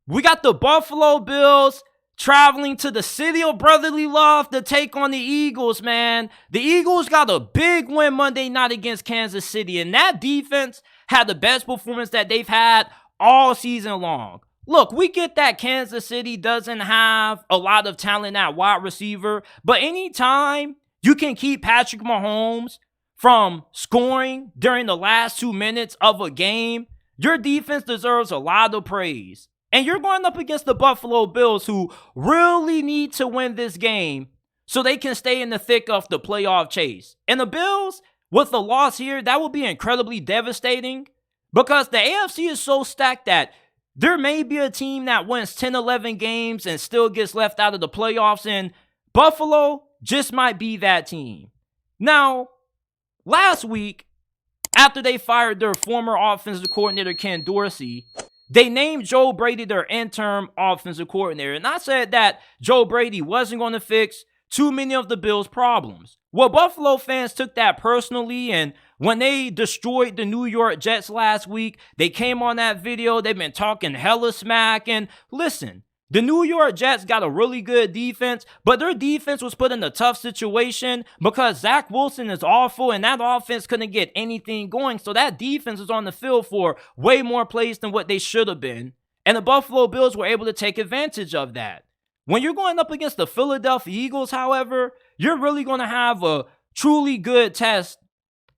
We got the Buffalo Bills traveling to the city of brotherly love to take on the Eagles, man. The Eagles got a big win Monday night against Kansas City, and that defense had the best performance that they've had all season long. Look, we get that Kansas City doesn't have a lot of talent at wide receiver, but anytime you can keep Patrick Mahomes from scoring during the last 2 minutes of a game, your defense deserves a lot of praise. And you're going up against the Buffalo Bills, who really need to win this game so they can stay in the thick of the playoff chase. And the Bills, with the loss here, that would be incredibly devastating because the AFC is so stacked that there may be a team that wins 10, 11 games and still gets left out of the playoffs, and Buffalo just might be that team. Now, last week, after they fired their former offensive coordinator, Ken Dorsey, they named Joe Brady their interim offensive coordinator. And I said that Joe Brady wasn't going to fix too many of the Bills' problems. Well, Buffalo fans took that personally, and when they destroyed the New York Jets last week, they came on that video. They've been talking hella smack. And listen, the New York Jets got a really good defense, but their defense was put in a tough situation because Zach Wilson is awful and that offense couldn't get anything going. So that defense was on the field for way more plays than what they should have been. And the Buffalo Bills were able to take advantage of that. When you're going up against the Philadelphia Eagles, however, you're really going to have a truly good test.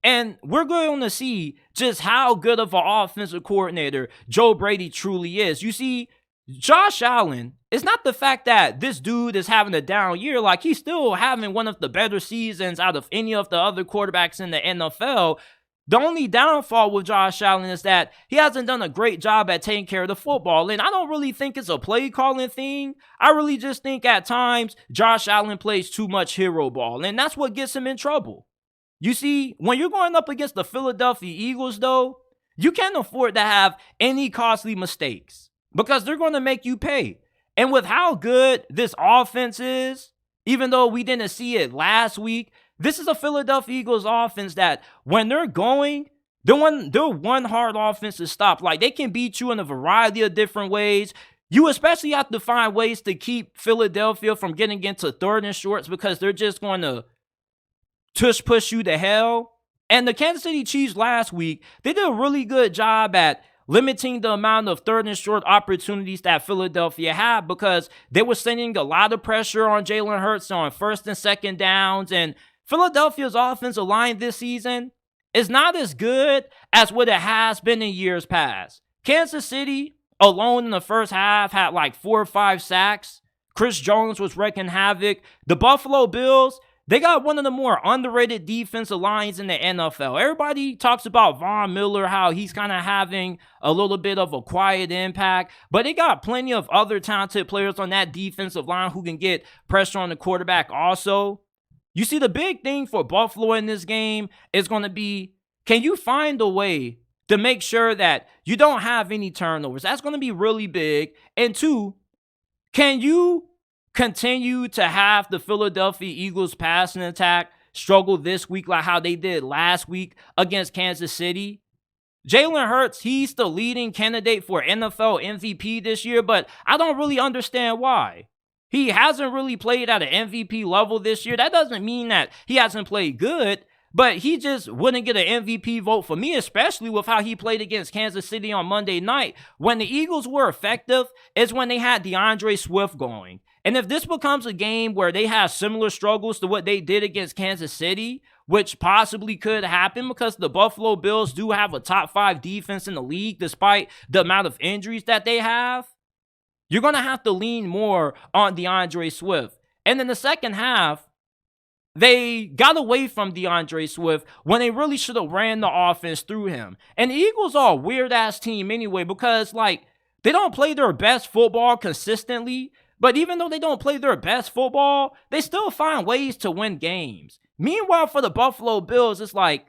And we're going to see just how good of an offensive coordinator Joe Brady truly is. You see, Josh Allen, it's not the fact that this dude is having a down year. Like, he's still having one of the better seasons out of any of the other quarterbacks in the NFL. The only downfall with Josh Allen is that he hasn't done a great job at taking care of the football. And I don't really think it's a play calling thing. I really just think at times Josh Allen plays too much hero ball, and that's what gets him in trouble. You see, when you're going up against the Philadelphia Eagles, though, you can't afford to have any costly mistakes, because they're going to make you pay. And with how good this offense is, even though we didn't see it last week, this is a Philadelphia Eagles offense that when they're going, they're one hard offense to stop. Like, they can beat you in a variety of different ways. You especially have to find ways to keep Philadelphia from getting into third and shorts, because they're just going to tush push you to hell. And the Kansas City Chiefs last week, they did a really good job at limiting the amount of third and short opportunities that Philadelphia had, because they were sending a lot of pressure on Jalen Hurts on first and second downs. And Philadelphia's offensive line this season is not as good as what it has been in years past. Kansas City alone in the first half had like 4 or 5 sacks. Chris Jones was wreaking havoc. The Buffalo Bills, they got one of the more underrated defensive lines in the NFL. Everybody talks about Von Miller, how he's kind of having a little bit of a quiet impact, but they got plenty of other talented players on that defensive line who can get pressure on the quarterback also. You see, the big thing for Buffalo in this game is going to be, can you find a way to make sure that you don't have any turnovers? That's going to be really big. And 2, can you continue to have the Philadelphia Eagles passing attack struggle this week like how they did last week against Kansas City? Jalen Hurts, he's the leading candidate for NFL MVP this year, but I don't really understand why. He hasn't really played at an MVP level this year. That doesn't mean that he hasn't played good, but he just wouldn't get an MVP vote for me, especially with how he played against Kansas City on Monday night. When the Eagles were effective is when they had DeAndre Swift going. And if this becomes a game where they have similar struggles to what they did against Kansas City, which possibly could happen because the Buffalo Bills do have a top 5 defense in the league despite the amount of injuries that they have, you're going to have to lean more on DeAndre Swift. And in the second half, they got away from DeAndre Swift when they really should have ran the offense through him. And the Eagles are a weird-ass team anyway, because, like, they don't play their best football consistently, but even though they don't play their best football, they still find ways to win games. Meanwhile, for the Buffalo Bills, it's like,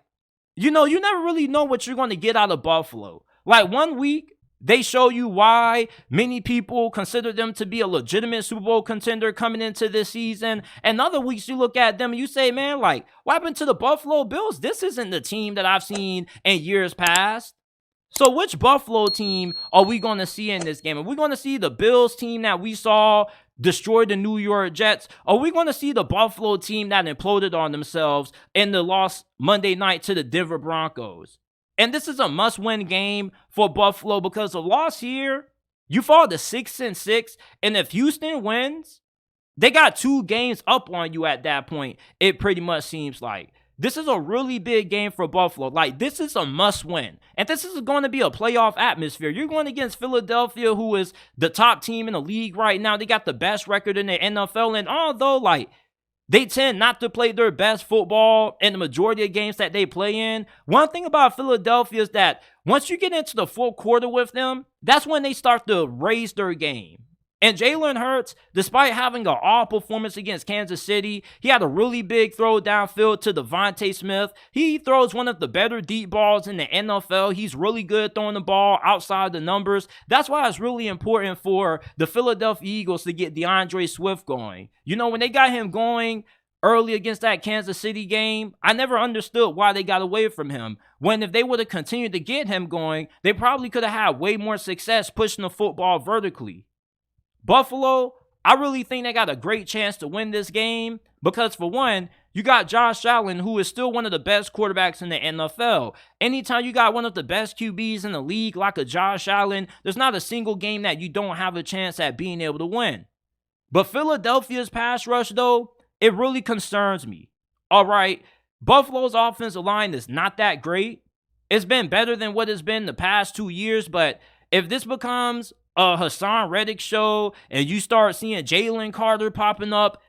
you know, you never really know what you're going to get out of Buffalo. Like, one week, they show you why many people consider them to be a legitimate Super Bowl contender coming into this season. And other weeks you look at them and you say, man, like, what happened to the Buffalo Bills? This isn't the team that I've seen in years past. So which Buffalo team are we going to see in this game? Are we going to see the Bills team that we saw destroy the New York Jets? Are we going to see the Buffalo team that imploded on themselves in the loss Monday night to the Denver Broncos? And this is a must-win game for Buffalo because a loss here, you fall to 6-6, and if Houston wins, they got 2 games up on you at that point, it pretty much seems like. This is a really big game for Buffalo. Like, this is a must-win. And this is going to be a playoff atmosphere. You're going against Philadelphia, who is the top team in the league right now. They got the best record in the NFL. And although, like, they tend not to play their best football in the majority of games that they play in, one thing about Philadelphia is that once you get into the fourth quarter with them, that's when they start to raise their game. And Jalen Hurts, despite having an off performance against Kansas City, he had a really big throw downfield to Devontae Smith. He throws one of the better deep balls in the NFL. He's really good throwing the ball outside the numbers. That's why it's really important for the Philadelphia Eagles to get DeAndre Swift going. You know, when they got him going early against that Kansas City game, I never understood why they got away from him. When if they would have continued to get him going, they probably could have had way more success pushing the football vertically. Buffalo, I really think they got a great chance to win this game because, for one, you got Josh Allen, who is still one of the best quarterbacks in the NFL. Anytime you got one of the best QBs in the league like a Josh Allen, there's not a single game that you don't have a chance at being able to win. But Philadelphia's pass rush, though, it really concerns me. All right, Buffalo's offensive line is not that great. It's been better than what it's been the past 2 years, but if this becomes a Hassan Reddick show and you start seeing Jalen Carter popping up,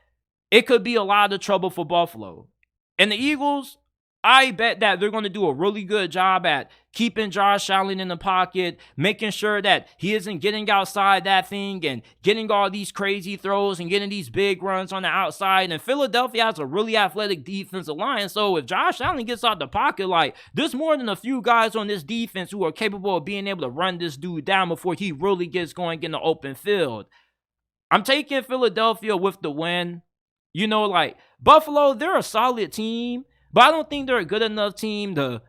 it could be a lot of trouble for Buffalo. And the Eagles, I bet that they're going to do a really good job at keeping Josh Allen in the pocket, making sure that he isn't getting outside that thing and getting all these crazy throws and getting these big runs on the outside. And Philadelphia has a really athletic defensive line. So if Josh Allen gets out the pocket, like, there's more than a few guys on this defense who are capable of being able to run this dude down before he really gets going in the open field. I'm taking Philadelphia with the win. You know, like, Buffalo, they're a solid team, but I don't think they're a good enough team to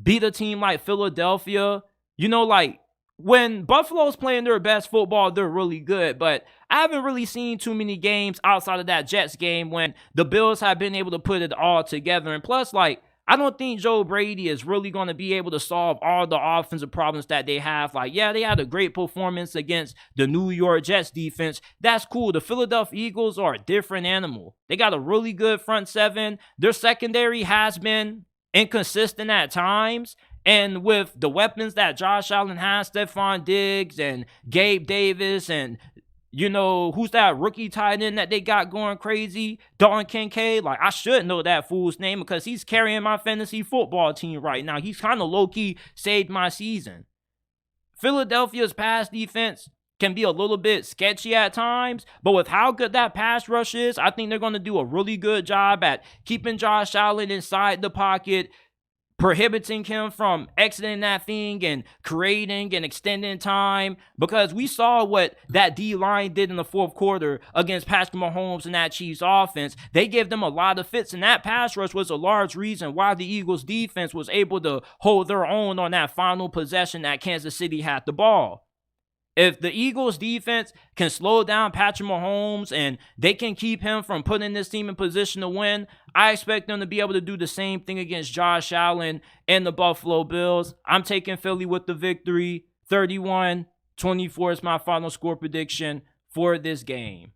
beat a team like Philadelphia. You know, like, when Buffalo's playing their best football, they're really good. But I haven't really seen too many games outside of that Jets game when the Bills have been able to put it all together. And plus, like, I don't think Joe Brady is really going to be able to solve all the offensive problems that they have. Like, yeah, they had a great performance against the New York Jets defense. That's cool. The Philadelphia Eagles are a different animal. They got a really good front seven. Their secondary has been inconsistent at times. And with the weapons that Josh Allen has, Stephon Diggs and Gabe Davis and, you know, who's that rookie tight end that they got going crazy? Dalton Kincaid. Like, I should know that fool's name because he's carrying my fantasy football team right now. He's kind of low-key saved my season. Philadelphia's pass defense can be a little bit sketchy at times, but with how good that pass rush is, I think they're going to do a really good job at keeping Josh Allen inside the pocket, prohibiting him from exiting that thing and creating and extending time, because we saw what that D-line did in the fourth quarter against Patrick Mahomes and that Chiefs offense. They gave them a lot of fits, and that pass rush was a large reason why the Eagles defense was able to hold their own on that final possession that Kansas City had the ball. If the Eagles defense can slow down Patrick Mahomes and they can keep him from putting this team in position to win, I expect them to be able to do the same thing against Josh Allen and the Buffalo Bills. I'm taking Philly with the victory. 31-24 is my final score prediction for this game.